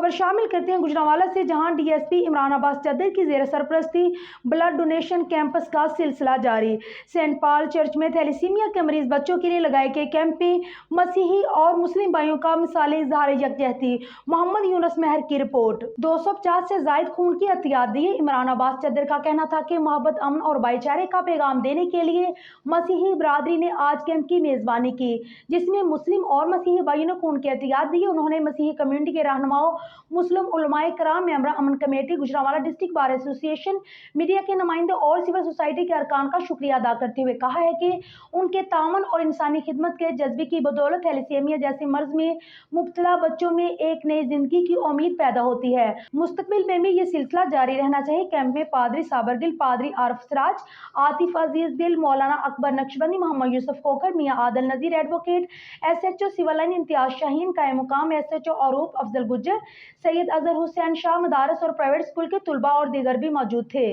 खबर शामिल करते हैं गुजरांवाला से, जहां डीएसपी इमरान अब्बास चद्दर की जेर सरपरस्ती ब्लड डोनेशन कैंपस का सिलसिला जारी। सेंट पॉल चर्च में थैलेसीमिया के मरीज बच्चों के लिए लगाए गए कैंप में मसीही और मुस्लिम भाइयों का मिसाली इजहार यकजहती। मोहम्मद यूनुस महर की रिपोर्ट। 250 से जायद खून की एहतियात दिए। इमरान अब्बास चद्दर का कहना था कि मोहब्बत, अमन और भाईचारे का पैगाम देने के लिए मसीही बरादरी ने आज कैंप की मेजबानी की, जिसमें मुस्लिम और मसीही भाइयों ने खून की एहतियात दी। उन्होंने मसीही कम्युनिटी के रहनुमाओं, मुस्लिम उलमाए कराम, मेंबर अमन committee, Gujranwala district bar association, media के नुमाइंदे और सिविल सोसाइटी के अरकान का शुक्रिया अदा करते हुए कहा है कि उनके तावन और इंसानी खिदमत के जज्बे की बदौलत थैलेसीमिया जैसे मर्ज में मुब्तला बच्चों में एक नई जिंदगी की उम्मीद पैदा होती है। मुस्तकबिल में भी ये सिलसिला जारी रहना चाहिए। कैंप में पादरी साबर गिल, पादरी आरिफ सिराज, आतिफ अजीज गिल, मौलाना अकबर नक्शबंदी, मोहम्मद यूसुफ खोखर, मियां Adil Nazir advocate, SHO civil line Imtiaz Shaheen, कायम मुकाम एसएचओ अरूफ अफजल गुज्जर, सैयद अजहर हुसैन शाह, मदारस और प्राइवेट स्कूल के तुलबा और दीगर भी मौजूद थे।